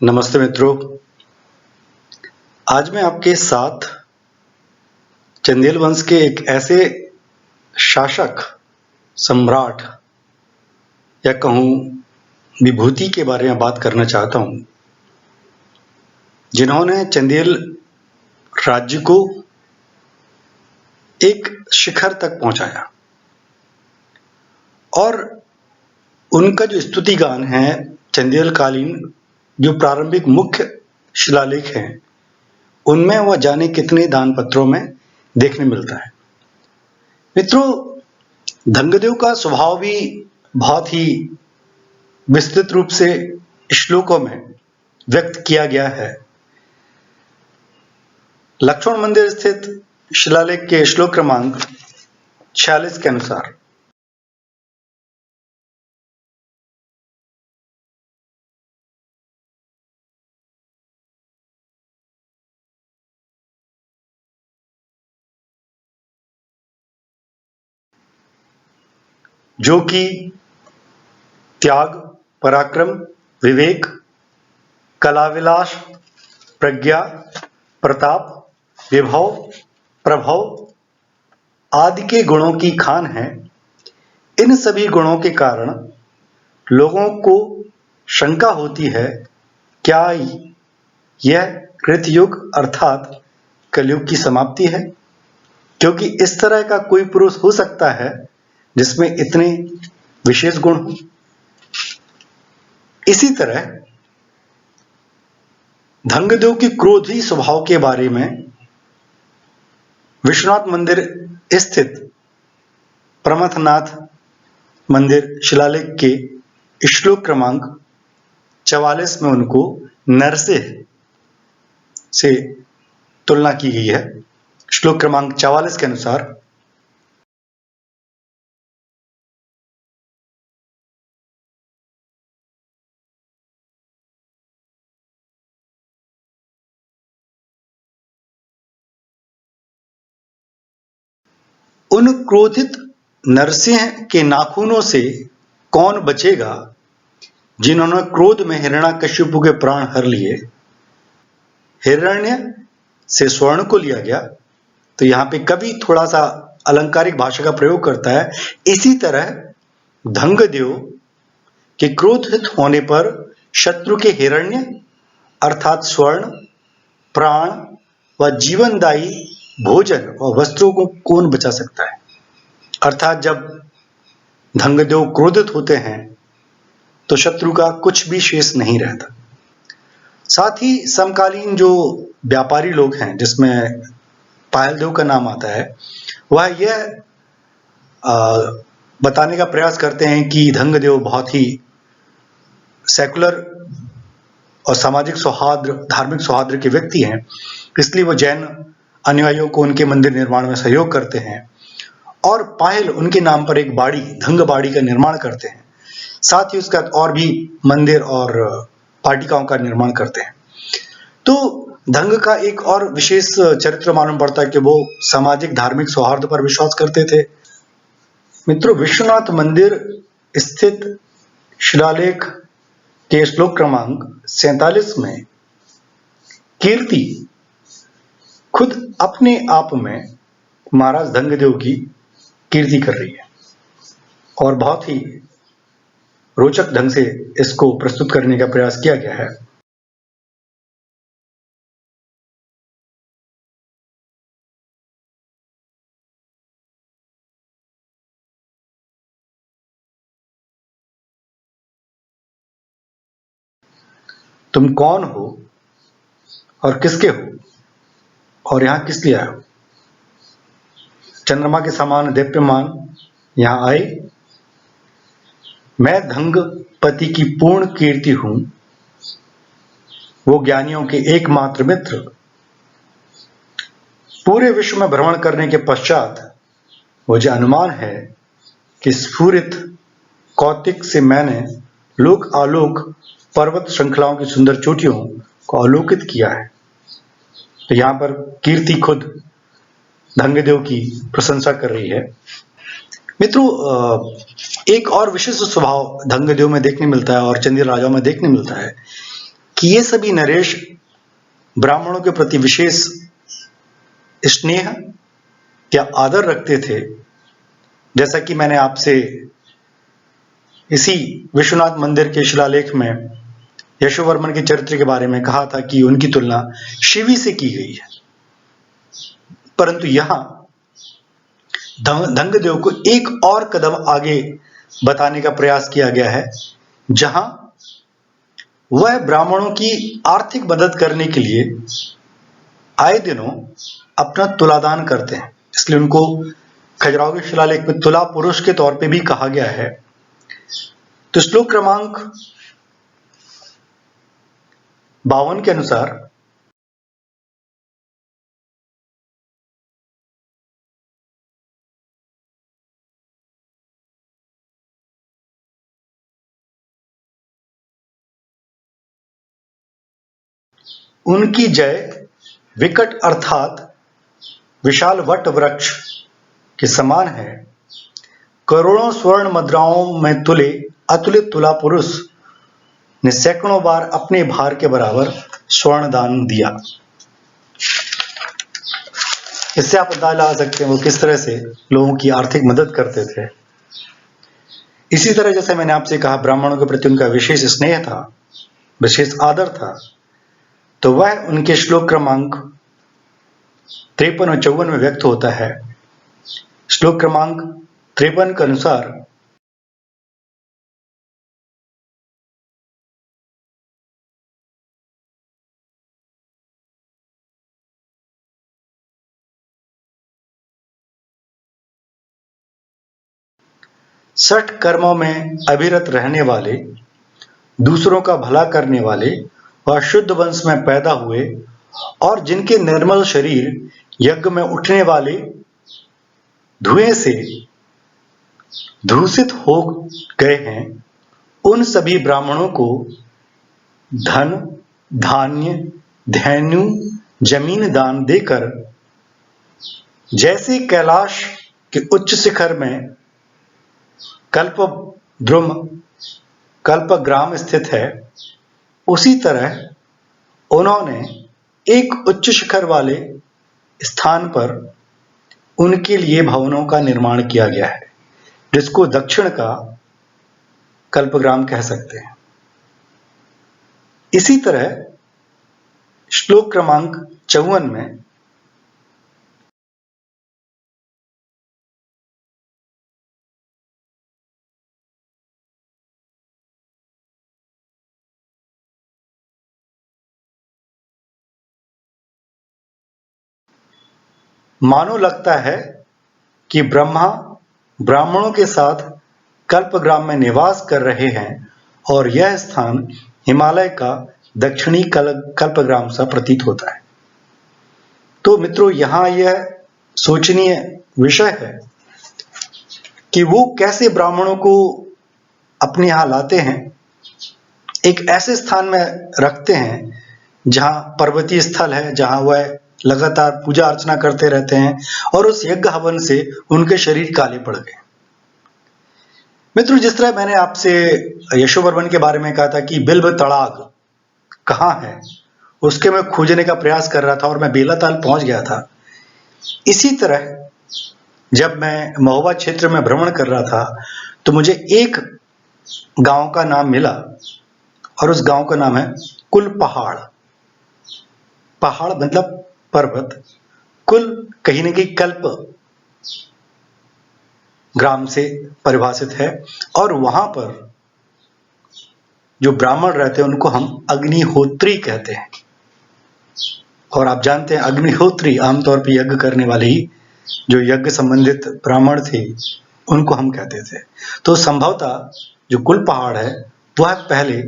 नमस्ते मित्रों। आज मैं आपके साथ चंदेल वंश के एक ऐसे शासक, सम्राट या कहूँ विभूति के बारे में बात करना चाहता हूँ, जिन्होंने चंदेल राज्य को एक शिखर तक पहुंचाया। और उनका जो स्तुति गान है, चंदेल कालीन जो प्रारंभिक मुख्य शिलालेख हैं, उनमें वह जाने कितने दान पत्रों में देखने मिलता है। मित्रों, धंगदेव का स्वभाव भी बहुत ही विस्तृत रूप से श्लोकों में व्यक्त किया गया है। लक्ष्मण मंदिर स्थित शिलालेख के श्लोक क्रमांक 46 के अनुसार जो कि त्याग, पराक्रम, विवेक, कलाविलास, प्रज्ञा, प्रताप, विभव, प्रभव आदि के गुणों की खान है। इन सभी गुणों के कारण लोगों को शंका होती है, क्या यह कृतयुग अर्थात कलयुग की समाप्ति है? क्योंकि इस तरह का कोई पुरुष हो सकता है जिसमें इतने विशेष गुण हो। इसी तरह धंगदेव की क्रोधी स्वभाव के बारे में विश्वनाथ मंदिर स्थित प्रमथनाथ मंदिर शिलालेख के श्लोक क्रमांक 44 में उनको नरसिंह से तुलना की गई है। श्लोक क्रमांक 44 के अनुसार उन क्रोधित नरसिंह के नाखूनों से कौन बचेगा, जिन्होंने क्रोध में हिरण्याकश्यप के प्राण हर लिए। हिरण्य से स्वर्ण को लिया गया, तो यहाँ पे कवि थोड़ा सा अलंकारिक भाषा का प्रयोग करता है। इसी तरह धंगदेव के क्रोधित होने पर शत्रु के हिरण्य अर्थात स्वर्ण, प्राण व जीवनदायी भोजन और वस्त्रों को कौन बचा सकता है। अर्थात जब धंगदेव क्रोधित होते हैं तो शत्रु का कुछ भी शेष नहीं रहता। साथ ही समकालीन जो व्यापारी लोग हैं, जिसमें पायलदेव का नाम आता है, वह यह बताने का प्रयास करते हैं कि धंगदेव बहुत ही सेकुलर और सामाजिक सौहार्द, धार्मिक सौहार्द के व्यक्ति हैं। इसलिए वो जैन अनुयायियों को उनके मंदिर निर्माण में सहयोग करते हैं और पायल उनके नाम पर एक बाड़ी, धंग बाड़ी का निर्माण करते हैं। साथ ही उसका और भी मंदिर और पाटिकाओं का निर्माण करते हैं। तो धंग का एक और विशेष चरित्र मालूम पड़ता है कि वो सामाजिक धार्मिक सौहार्द पर विश्वास करते थे। मित्रों, विश्वनाथ मंदिर स्थित शिलालेख के श्लोक क्रमांक 47 में कीर्ति खुद अपने आप में महाराज धंगदेव की कीर्ति कर रही है और बहुत ही रोचक ढंग से इसको प्रस्तुत करने का प्रयास किया गया है। तुम कौन हो और किसके हो और यहाँ किस लिए आए हो? चंद्रमा के समान दीप्यमान यहाँ आए। मैं धंगपति की पूर्ण कीर्ति हूं, वो ज्ञानियों के एकमात्र मित्र। पूरे विश्व में भ्रमण करने के पश्चात मुझे अनुमान है कि स्फुरित कौतिक से मैंने लोक आलोक पर्वत श्रृंखलाओं की सुंदर चोटियों को अवलोकित किया है। तो यहाँ पर कीर्ति खुद धंगदेव की प्रशंसा कर रही है। मित्रों, एक और विशिष्ट स्वभाव धंगदेव में देखने मिलता है और चंदेल राजाओं में देखने मिलता है कि ये सभी नरेश ब्राह्मणों के प्रति विशेष स्नेह या आदर रखते थे, जैसा कि मैंने आपसे इसी विश्वनाथ मंदिर के शिलालेख में यशोवर्मन के चरित्र के बारे में कहा था कि उनकी तुलना शिवी से की गई है। परंतु यहां धंगदेव को एक और कदम आगे बताने का प्रयास किया गया है, जहां वह ब्राह्मणों की आर्थिक मदद करने के लिए आए दिनों अपना तुलादान करते हैं। इसलिए उनको खजुराहो के शिलालेख में तुला पुरुष के तौर पे भी कहा गया है। तो श्लोक क्रमांक 52 के अनुसार उनकी जय विकट अर्थात विशाल वट वृक्ष के समान है। करोड़ों स्वर्ण मुद्राओं में तुले अतुलित तुला पुरुष ने सैकड़ों बार अपने भार के बराबर स्वर्ण दान दिया। इससे आप अंदाजा लगा सकते हैं वो किस तरह से लोगों की आर्थिक मदद करते थे। इसी तरह जैसे मैंने आपसे कहा ब्राह्मणों के प्रति उनका विशेष स्नेह था, विशेष आदर था, तो वह उनके श्लोक क्रमांक 53 और 54 में व्यक्त होता है। श्लोक क्रमांक 53 के अनुसार सठ कर्मों में अविरत रहने वाले, दूसरों का भला करने वाले व शुद्ध वंश में पैदा हुए और जिनके निर्मल शरीर यज्ञ में उठने वाले धुएं से धूषित हो गए हैं, उन सभी ब्राह्मणों को धन, धान्य, धैन्य, जमीन दान देकर जैसे कैलाश के उच्च शिखर में कल्पद्रुम कल्पग्राम स्थित है, उसी तरह उन्होंने एक उच्च शिखर वाले स्थान पर उनके लिए भवनों का निर्माण किया गया है, जिसको दक्षिण का कल्पग्राम कह सकते हैं। इसी तरह श्लोक क्रमांक 54 में मानो लगता है कि ब्रह्मा ब्राह्मणों के साथ कल्पग्राम में निवास कर रहे हैं और यह स्थान हिमालय का दक्षिणी कल्पग्राम सा प्रतीत होता है। तो मित्रों, यहां यह सोचनीय विषय है कि वो कैसे ब्राह्मणों को अपने यहां लाते हैं, एक ऐसे स्थान में रखते हैं जहां पर्वतीय स्थल है, जहां वह लगातार पूजा अर्चना करते रहते हैं और उस यज्ञ हवन से उनके शरीर काले पड़ गए। मित्रों, जिस तरह मैंने आपसे यशोवर्मन के बारे में कहा था कि बिल्व तड़ाग कहाँ है, उसके मैं खोजने का प्रयास कर रहा था और मैं बेलाताल पहुंच गया था। इसी तरह जब मैं महोबा क्षेत्र में भ्रमण कर रहा था तो मुझे एक गांव का नाम मिला और उस गांव का नाम है कुल पहाड़। पहाड़ मतलब पर्वत, कुल कहीं न कहीं कल्प ग्राम से परिभाषित है और वहां पर जो ब्राह्मण रहते हैं उनको हम अग्निहोत्री कहते हैं। और आप जानते हैं अग्निहोत्री आमतौर पर यज्ञ करने वाले ही जो यज्ञ संबंधित ब्राह्मण थे उनको हम कहते थे। तो संभवतः जो कुल पहाड़ है वह पहले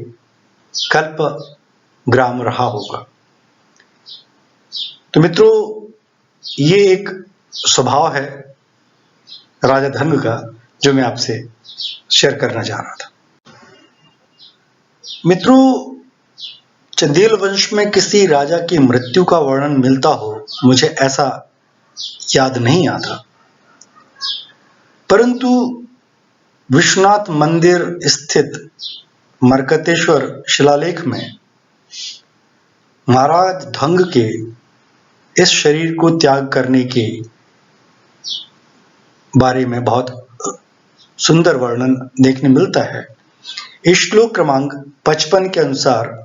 कल्प ग्राम रहा होगा। तो मित्रों, ये एक स्वभाव है राजा धंग का जो मैं आपसे शेयर करना चाह रहा था। मित्रों, चंदेल वंश में किसी राजा की मृत्यु का वर्णन मिलता हो मुझे ऐसा याद नहीं आता, परंतु विश्वनाथ मंदिर स्थित मरकतेश्वर शिलालेख में महाराज ढंग के इस शरीर को त्याग करने के बारे में बहुत सुंदर वर्णन देखने मिलता है। इस श्लोक क्रमांक 55 के अनुसार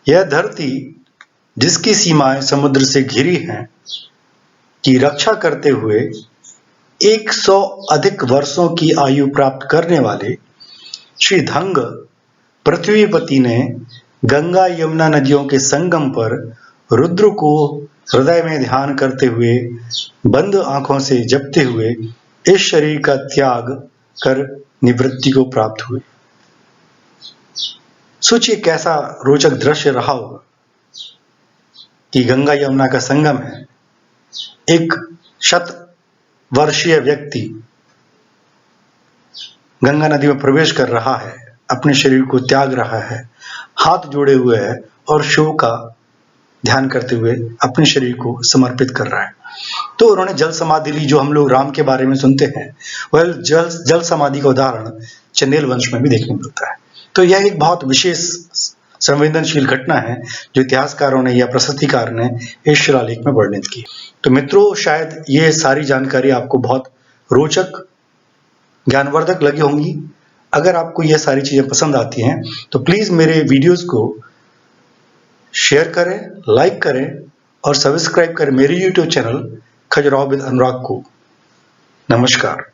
यह धरती जिसकी सीमाएं समुद्र से घिरी हैं की रक्षा करते हुए 100 अधिक वर्षों की आयु प्राप्त करने वाले श्री धंग पृथ्वीपति ने गंगा यमुना नदियों के संगम पर रुद्र को हृदय में ध्यान करते हुए बंद आंखों से जपते हुए इस शरीर का त्याग कर निवृत्ति को प्राप्त हुए। सोचिए कैसा रोचक दृश्य रहा होगा कि गंगा यमुना का संगम है, एक 100 वर्षीय व्यक्ति गंगा नदी में प्रवेश कर रहा है, अपने शरीर को त्याग रहा है, हाथ जोड़े हुए है और शिव का ध्यान करते हुए अपने शरीर को समर्पित कर रहा है। तो उन्होंने जल समाधि ली, जो हम लोग राम के बारे में सुनते हैं, वह जल समाधि का उदाहरण चंदेल वंश में भी देखने मिलता है। तो यह एक बहुत विशेष संवेदनशील घटना है जो इतिहासकारों ने या प्रशस्तिकार ने इस शिलालेख में वर्णित की। तो मित्रों, शायद ये सारी जानकारी आपको बहुत रोचक ज्ञानवर्धक लगी होंगी। अगर आपको यह सारी चीजें पसंद आती हैं तो प्लीज मेरे वीडियोस को शेयर करें, लाइक करें और सब्सक्राइब करें मेरे YouTube चैनल खजुराहो विद अनुराग को। नमस्कार।